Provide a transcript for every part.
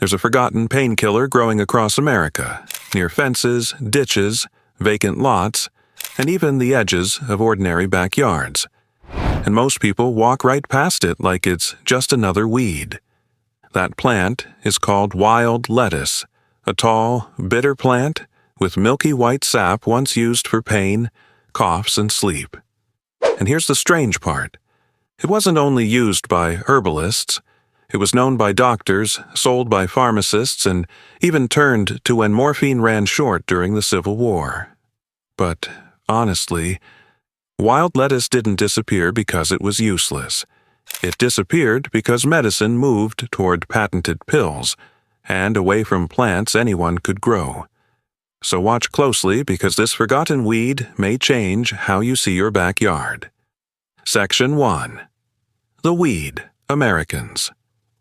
There's a forgotten painkiller growing across America, near fences, ditches, vacant lots, and even the edges of ordinary backyards. And most people walk right past it like it's just another weed. That plant is called wild lettuce, a tall, bitter plant with milky white sap once used for pain, coughs, and sleep. And here's the strange part. It wasn't only used by herbalists. It was known by doctors, sold by pharmacists, and even turned to when morphine ran short during the Civil War. But, honestly, wild lettuce didn't disappear because it was useless. It disappeared because medicine moved toward patented pills, and away from plants anyone could grow. So watch closely because this forgotten weed may change how you see your backyard. Section 1. The weed, Americans.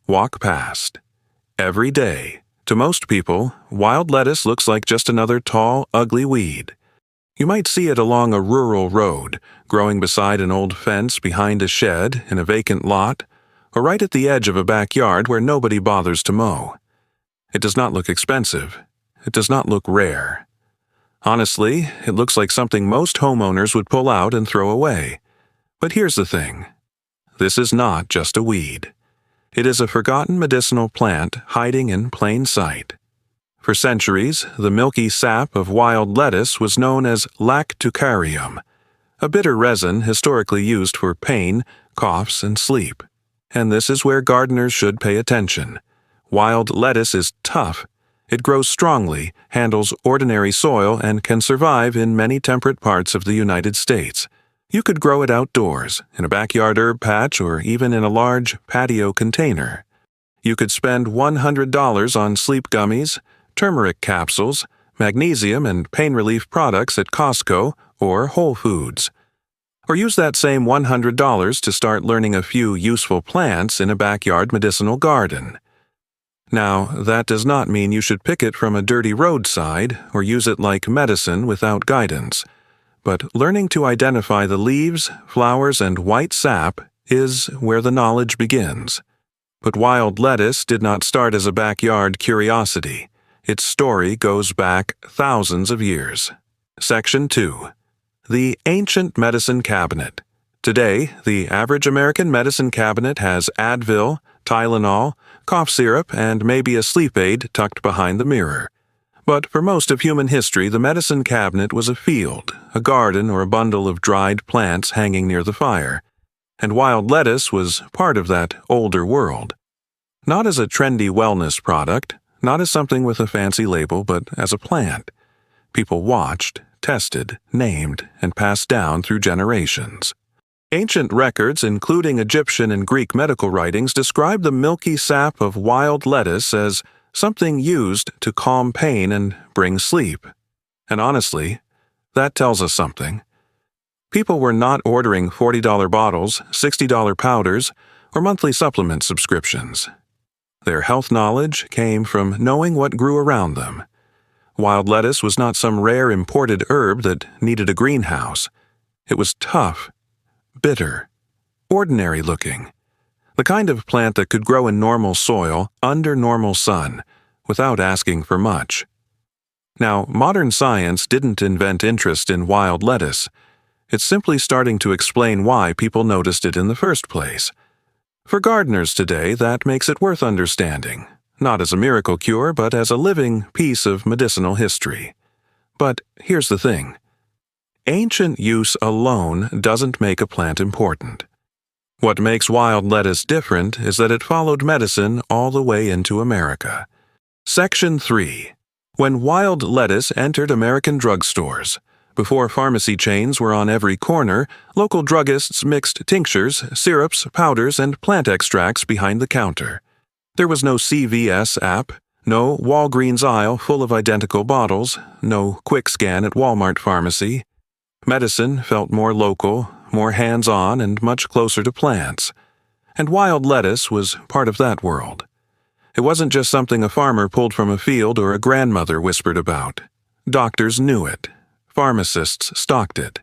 Walk past. Every day, to most people, wild lettuce looks like just another tall, ugly weed. You might see it along a rural road, growing beside an old fence behind a shed in a vacant lot, or right at the edge of a backyard where nobody bothers to mow. It does not look expensive. It does not look rare. Honestly, it looks like something most homeowners would pull out and throw away. But here's the thing. This is not just a weed. It is a forgotten medicinal plant hiding in plain sight. For centuries, the milky sap of wild lettuce was known as lactucarium, a bitter resin historically used for pain, coughs, and sleep. And this is where gardeners should pay attention. Wild lettuce is tough. It grows strongly, handles ordinary soil, and can survive in many temperate parts of the United States. You could grow it outdoors, in a backyard herb patch, or even in a large patio container. You could spend $100 on sleep gummies, turmeric capsules, magnesium and pain relief products at Costco or Whole Foods. Or use that same $100 to start learning a few useful plants in a backyard medicinal garden. Now, that does not mean you should pick it from a dirty roadside or use it like medicine without guidance. But learning to identify the leaves, flowers, and white sap is where the knowledge begins. But wild lettuce did not start as a backyard curiosity. Its story goes back thousands of years. Section 2. The Ancient Medicine Cabinet. Today, the average American medicine cabinet has Advil, Tylenol, cough syrup, and maybe a sleep aid tucked behind the mirror. But for most of human history, the medicine cabinet was a field, a garden, or a bundle of dried plants hanging near the fire. And wild lettuce was part of that older world. Not as a trendy wellness product, not as something with a fancy label, but as a plant. People watched, tested, named, and passed down through generations. Ancient records, including Egyptian and Greek medical writings, describe the milky sap of wild lettuce as something used to calm pain and bring sleep. And honestly, that tells us something. People were not ordering $40 bottles, $60 powders, or monthly supplement subscriptions. Their health knowledge came from knowing what grew around them. Wild lettuce was not some rare imported herb that needed a greenhouse. It was tough, bitter, ordinary looking. The kind of plant that could grow in normal soil, under normal sun, without asking for much. Now, modern science didn't invent interest in wild lettuce. It's simply starting to explain why people noticed it in the first place. For gardeners today, that makes it worth understanding, not as a miracle cure, but as a living piece of medicinal history. But here's the thing. Ancient use alone doesn't make a plant important. What makes wild lettuce different is that it followed medicine all the way into America. Section 3. When wild lettuce entered American drugstores. Before pharmacy chains were on every corner, local druggists mixed tinctures, syrups, powders, and plant extracts behind the counter. There was no CVS app, no Walgreens aisle full of identical bottles, no quick scan at Walmart pharmacy. Medicine felt more local, more hands-on, and much closer to plants. And wild lettuce was part of that world. It wasn't just something a farmer pulled from a field or a grandmother whispered about. Doctors knew it. Pharmacists stocked it.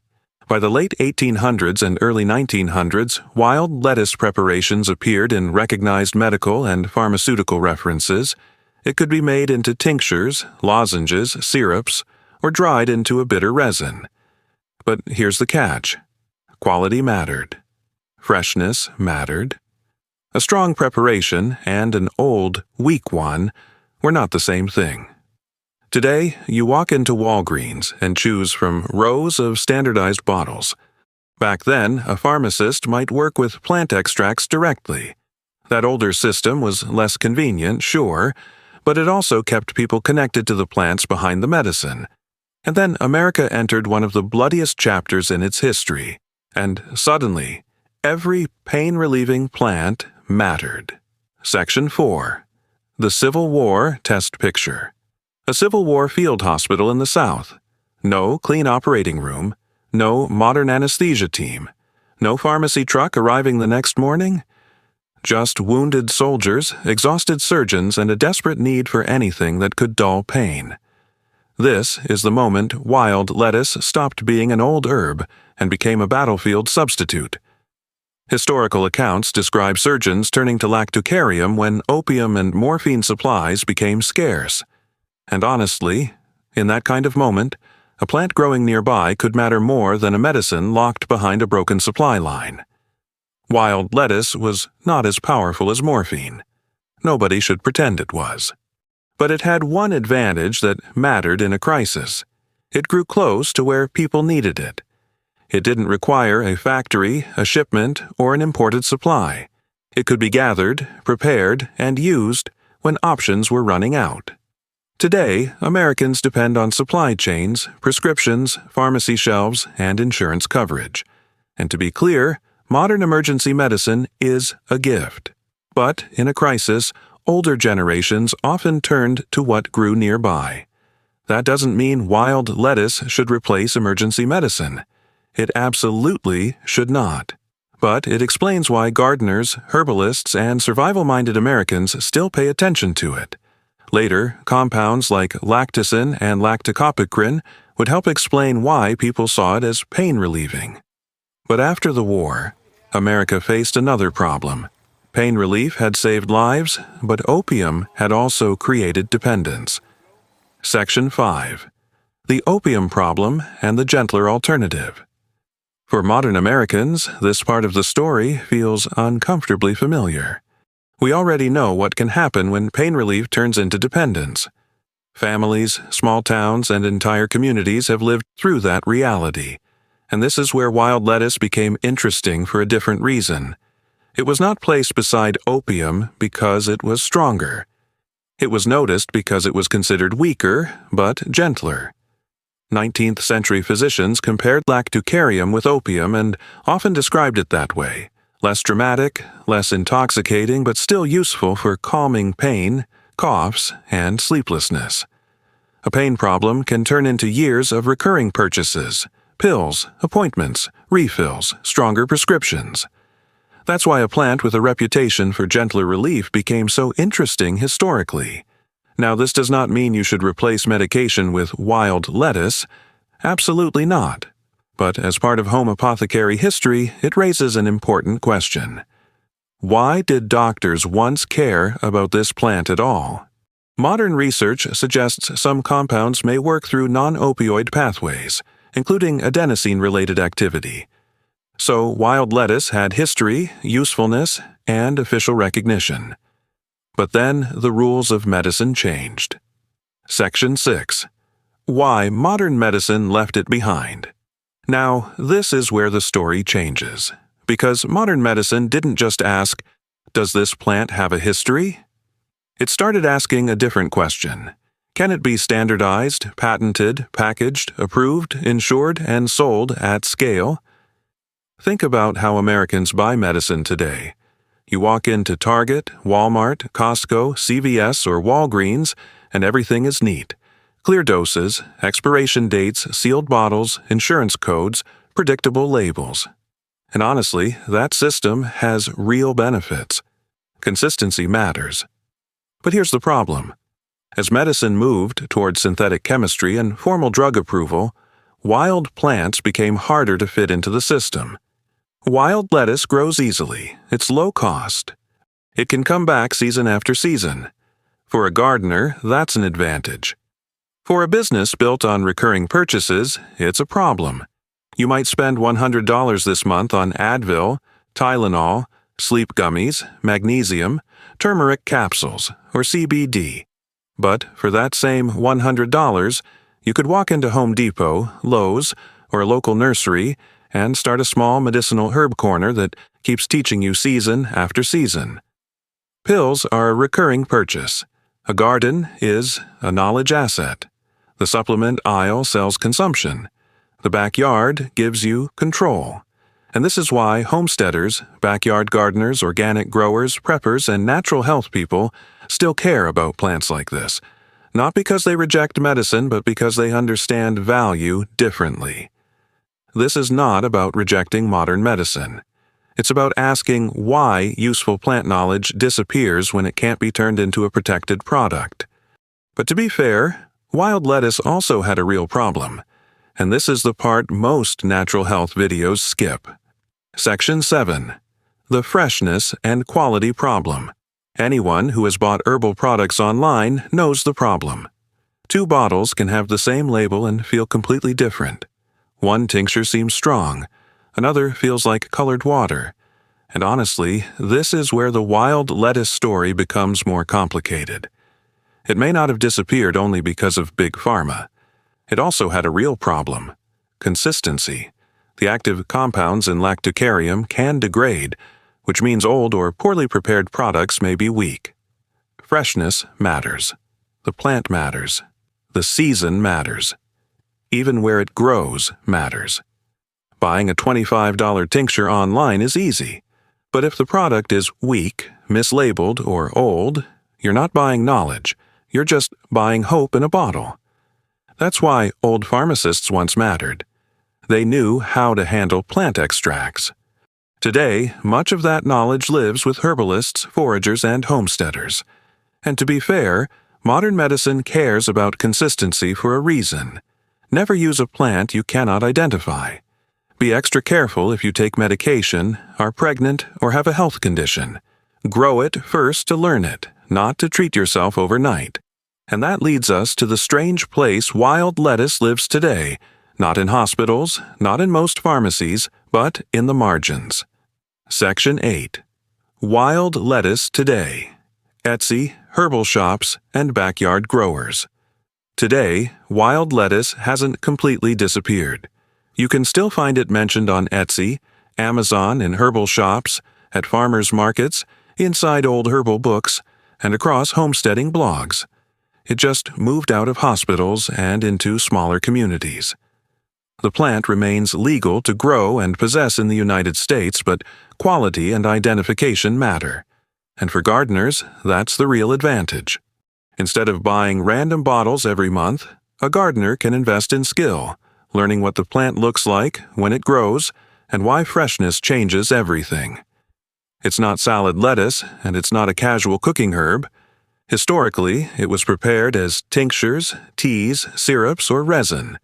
By the late 1800s and early 1900s, wild lettuce preparations appeared in recognized medical and pharmaceutical references, It could be made into tinctures, lozenges, syrups, or dried into a bitter resin. But here's the catch. Quality mattered. Freshness mattered. A strong preparation and an old, weak one were not the same thing. Today, you walk into Walgreens and choose from rows of standardized bottles. Back then, a pharmacist might work with plant extracts directly. That older system was less convenient, sure, but it also kept people connected to the plants behind the medicine. And then America entered one of the bloodiest chapters in its history, and suddenly, every pain-relieving plant mattered. Section 4. The Civil War Test Picture. A Civil War field hospital in the South. No clean operating room. No modern anesthesia team. No pharmacy truck arriving the next morning. Just wounded soldiers, exhausted surgeons, and a desperate need for anything that could dull pain. This is the moment wild lettuce stopped being an old herb and became a battlefield substitute. Historical accounts describe surgeons turning to lactucarium when opium and morphine supplies became scarce. And honestly, in that kind of moment, a plant growing nearby could matter more than a medicine locked behind a broken supply line. Wild lettuce was not as powerful as morphine. Nobody should pretend it was. But it had one advantage that mattered in a crisis. It grew close to where people needed it. It didn't require a factory, a shipment, or an imported supply. It could be gathered, prepared, and used when options were running out. Today, Americans depend on supply chains, prescriptions, pharmacy shelves, and insurance coverage. And to be clear, modern emergency medicine is a gift. But in a crisis, older generations often turned to what grew nearby. That doesn't mean wild lettuce should replace emergency medicine. It absolutely should not. But it explains why gardeners, herbalists, and survival-minded Americans still pay attention to it. Later, compounds like lacticin and lactocopicrin would help explain why people saw it as pain-relieving. But after the war, America faced another problem. Pain relief had saved lives, but opium had also created dependence. Section 5. The Opium Problem and the Gentler Alternative. For modern Americans, this part of the story feels uncomfortably familiar. We already know what can happen when pain relief turns into dependence. Families, small towns, and entire communities have lived through that reality. And this is where wild lettuce became interesting for a different reason. It was not placed beside opium because it was stronger. It was noticed because it was considered weaker, but gentler. 19th century physicians compared lactucarium with opium and often described it that way. Less dramatic, less intoxicating, but still useful for calming pain, coughs, and sleeplessness. A pain problem can turn into years of recurring purchases, pills, appointments, refills, stronger prescriptions. That's why a plant with a reputation for gentler relief became so interesting historically. Now, this does not mean you should replace medication with wild lettuce. Absolutely not. But as part of home apothecary history, it raises an important question. Why did doctors once care about this plant at all? Modern research suggests some compounds may work through non-opioid pathways, including adenosine-related activity. So wild lettuce had history, usefulness, and official recognition. But then the rules of medicine changed. Section 6. Why modern medicine left it behind. Now, this is where the story changes, because modern medicine didn't just ask, does this plant have a history? It started asking a different question. Can it be standardized, patented, packaged, approved, insured, and sold at scale? Think about how Americans buy medicine today. You walk into Target, Walmart, Costco, CVS, or Walgreens, and everything is neat. Clear doses, expiration dates, sealed bottles, insurance codes, predictable labels. And honestly, that system has real benefits. Consistency matters. But here's the problem. As medicine moved toward synthetic chemistry and formal drug approval, wild plants became harder to fit into the system. Wild lettuce grows easily. It's low cost. It can come back season after season. For a gardener, that's an advantage. For a business built on recurring purchases, it's a problem. You might spend $100 this month on Advil, Tylenol, sleep gummies, magnesium, turmeric capsules, or CBD. But for that same $100, you could walk into Home Depot, Lowe's, or a local nursery and start a small medicinal herb corner that keeps teaching you season after season. Pills are a recurring purchase. A garden is a knowledge asset. The supplement aisle sells consumption. The backyard gives you control. And this is why homesteaders, backyard gardeners, organic growers, preppers, and natural health people still care about plants like this. Not because they reject medicine, but because they understand value differently. This is not about rejecting modern medicine. It's about asking why useful plant knowledge disappears when it can't be turned into a protected product. But to be fair, wild lettuce also had a real problem. And this is the part most natural health videos skip. Section 7. The freshness and quality problem. Anyone who has bought herbal products online knows the problem. 2 bottles can have the same label and feel completely different. One tincture seems strong, another feels like colored water. And honestly, this is where the wild lettuce story becomes more complicated. It may not have disappeared only because of Big Pharma. It also had a real problem: consistency. The active compounds in lactucarium can degrade, which means old or poorly prepared products may be weak. Freshness matters. The plant matters. The season matters. Even where it grows matters. Buying a $25 tincture online is easy, but if the product is weak, mislabeled, or old, you're not buying knowledge. You're just buying hope in a bottle. That's why old pharmacists once mattered. They knew how to handle plant extracts. Today, much of that knowledge lives with herbalists, foragers, and homesteaders. And to be fair, modern medicine cares about consistency for a reason. Never use a plant you cannot identify. Be extra careful if you take medication, are pregnant, or have a health condition. Grow it first to learn it, not to treat yourself overnight. And that leads us to the strange place wild lettuce lives today, not in hospitals, not in most pharmacies, but in the margins. Section 8. Wild lettuce today. Etsy, herbal shops, and backyard growers. Today, wild lettuce hasn't completely disappeared. You can still find it mentioned on Etsy, Amazon, in herbal shops, at farmers markets, inside old herbal books, and across homesteading blogs. It just moved out of hospitals and into smaller communities. The plant remains legal to grow and possess in the United States, but quality and identification matter. And for gardeners, that's the real advantage. Instead of buying random bottles every month, a gardener can invest in skill, learning what the plant looks like when it grows and why freshness changes everything. It's not salad lettuce, and it's not a casual cooking herb. Historically, it was prepared as tinctures, teas, syrups, or resin.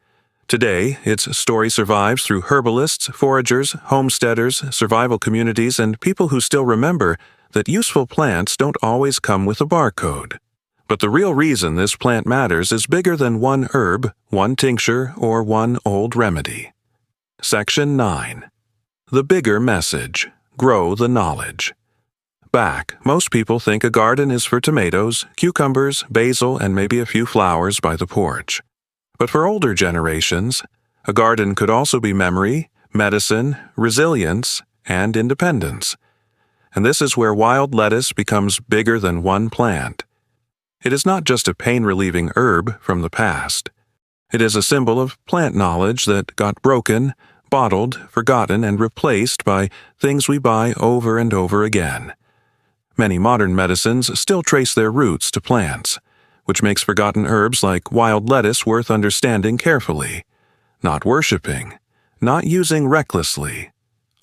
Today, its story survives through herbalists, foragers, homesteaders, survival communities, and people who still remember that useful plants don't always come with a barcode. But the real reason this plant matters is bigger than one herb, one tincture, or one old remedy. Section 9. The bigger message: grow the knowledge. Back, most people think a garden is for tomatoes, cucumbers, basil, and maybe a few flowers by the porch. But for older generations, a garden could also be memory, medicine, resilience, and independence. And this is where wild lettuce becomes bigger than one plant. It is not just a pain-relieving herb from the past. It is a symbol of plant knowledge that got broken, bottled, forgotten, and replaced by things we buy over and over again. Many modern medicines still trace their roots to plants, which makes forgotten herbs like wild lettuce worth understanding carefully. Not worshiping, not using recklessly,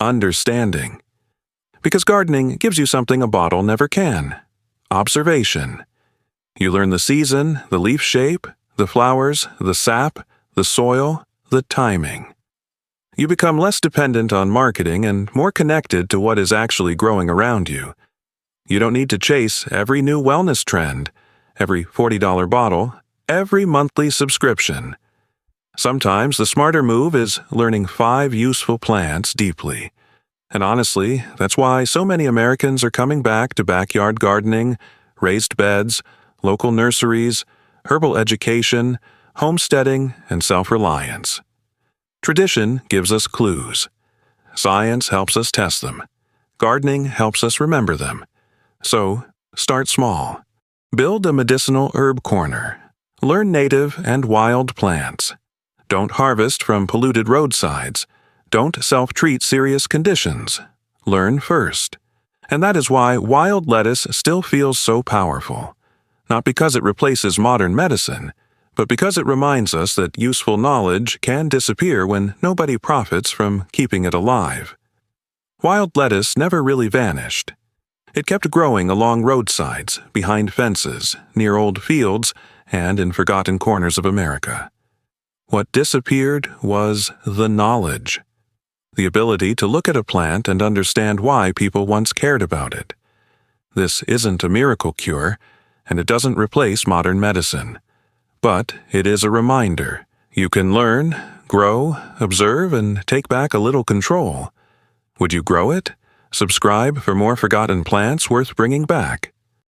understanding. Because gardening gives you something a bottle never can: observation. You learn the season, the leaf shape, the flowers, the sap, the soil, the timing. You become less dependent on marketing and more connected to what is actually growing around you. You don't need to chase every new wellness trend, every $40 bottle, every monthly subscription. Sometimes the smarter move is learning 5 useful plants deeply. And honestly, that's why so many Americans are coming back to backyard gardening, raised beds, local nurseries, herbal education, homesteading, and self-reliance. Tradition gives us clues. Science helps us test them. Gardening helps us remember them. So, start small. Build a medicinal herb corner. Learn native and wild plants. Don't harvest from polluted roadsides. Don't self-treat serious conditions. Learn first. And that is why wild lettuce still feels so powerful. Not because it replaces modern medicine, but because it reminds us that useful knowledge can disappear when nobody profits from keeping it alive. Wild lettuce never really vanished. It kept growing along roadsides, behind fences, near old fields, and in forgotten corners of America. What disappeared was the knowledge. The ability to look at a plant and understand why people once cared about it. This isn't a miracle cure, and it doesn't replace modern medicine. But it is a reminder. You can learn, grow, observe, and take back a little control. Would you grow it? Subscribe for more forgotten plants worth bringing back.